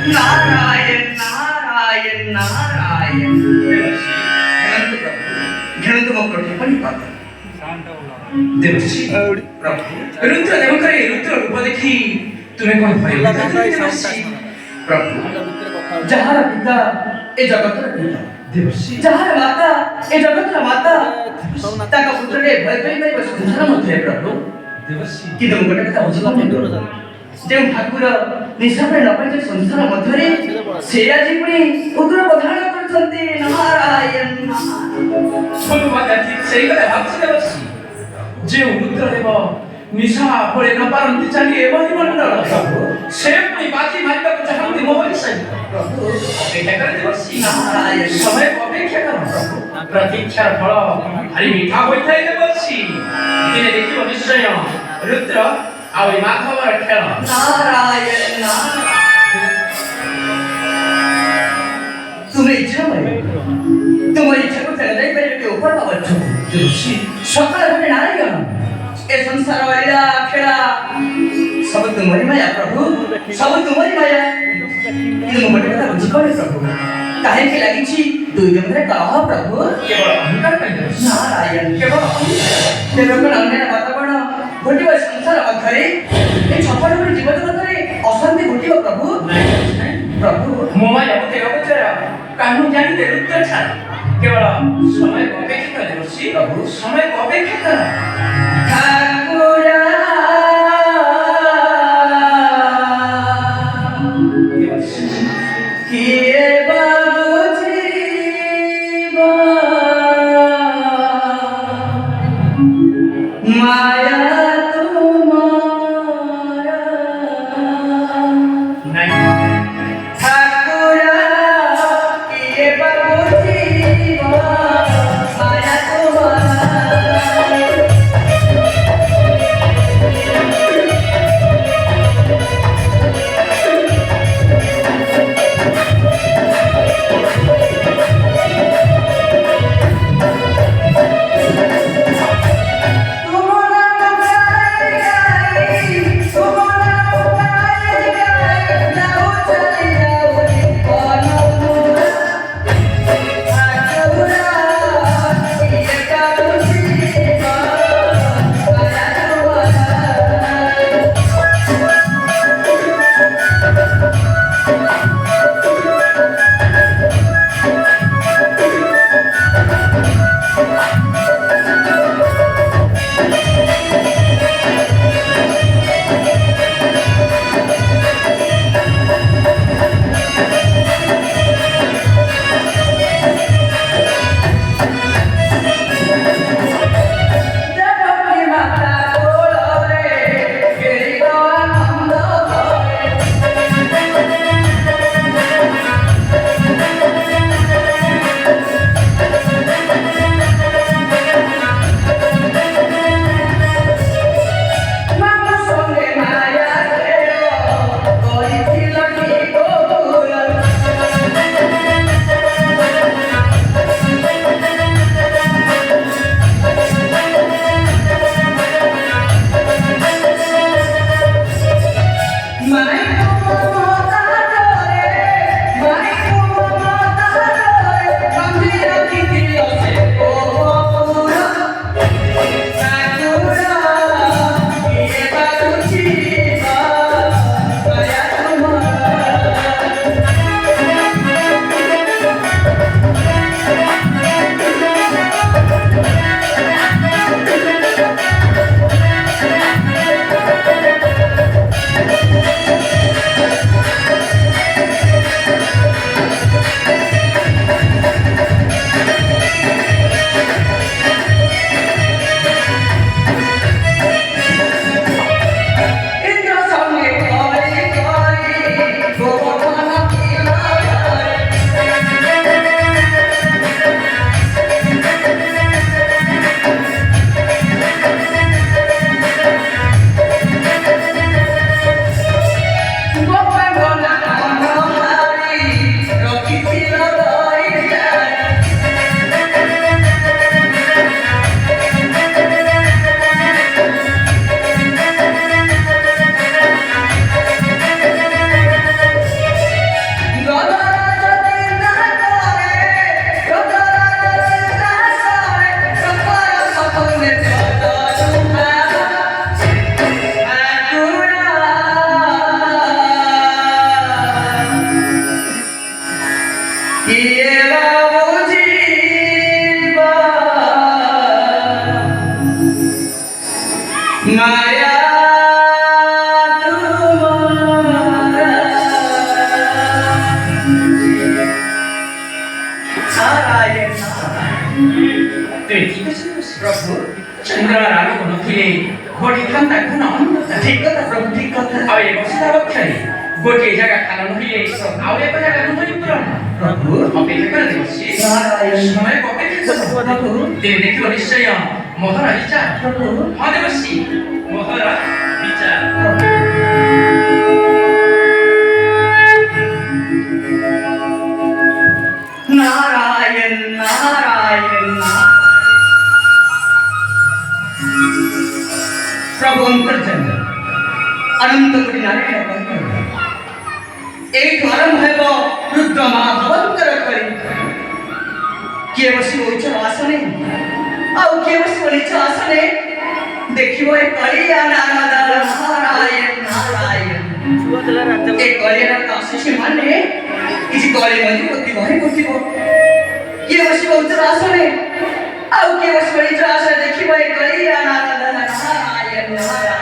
नारायण नारायण नारायण घृणित देवर्षि प्रभु रुद्र देवकर रुद्र रूप देखी तुम्हें कौन देवर्षि प्रभु जहार पिता ए जगतर पिता देवर्षि जहार माता ए जगतर माता ताका पुत्रले भय भय संसार मध्ये प्रभु देवर्षि कि तुम गोटे कथा बुझिबा जो ठाकुर निशापे नपाई संसार मध्य से आज पुणी उग्र बधान करछन्ते नारायण जे रुद्रदेव निशा पड़े न पारती चली एवं मंडल से पुणी बाजी मारिबा को चाहती मोबाइल से अपेक्षा कर देवर्षि नारायण समय अपेक्षा कर प्रतीक्षार फल भारी मीठा होइथाय देवर्षि दिने देखिबो निश्चय रुद्र आउ माधवर खेल नारायण तुम्हें इच्छा तुम्हारी इच्छा को चला जाए मेरे के ऊपर बाबा जोशी सकाल में नारायण ए संसार वाला खेला सब तुम्हारी माया प्रभु सब तुम्हारी माया ये मोटे कथा बुझी पड़े प्रभु काहे के लागि छी दुई जमरे कह प्रभु केवल अहंकार कर नारायण केवल देवकर अन्य वातावरण घटिबा संसार मध्यरे ए छपड़ पर जीवन मध्यरे अशांति घटिबा प्रभु प्रभु मोमा यावते अवचर काहनु जानि दे रुद्र छाड़ केवल समय को अपेक्षा कर देवर्षि प्रभु समय को अपेक्षा कर ठाकुरा किए बाबूजीवा माया ଗୋଟିଏ ଜାଗା ଖାନ ନହେଲେ ଆଉ ଏକ ଜାଗା ନୁହଁ ପୁରାଣ ପ୍ରଭୁ ଅପେକ୍ଷା କରନ୍ତି ବସି ସମୟ ଅପେକ୍ଷା ପ୍ରଭୁ ତେବେ ଦେଖିବ ନିଶ୍ଚୟ ମୋହର ବିଚାର ପ୍ରଭୁ ହଁ ଦେବଶ୍ରୀ ମୋହର ବିଚାର नारायण नारायण प्रभु अंतर्जन अनंत कोटि नारायण एक आरंभ है रुद्र माधवंतर करी किए बसिब उच्च आसने आउ किए बसिब नीच आसने देखिब ए कलिया नारायण नारायण ए कलिया आशीष माने किसी कली मध्य गति बही घुटिब किए बसिब उच्च आसने आउ किए बसिब नीच आसने देखिब ए कलिया नारायण नारायण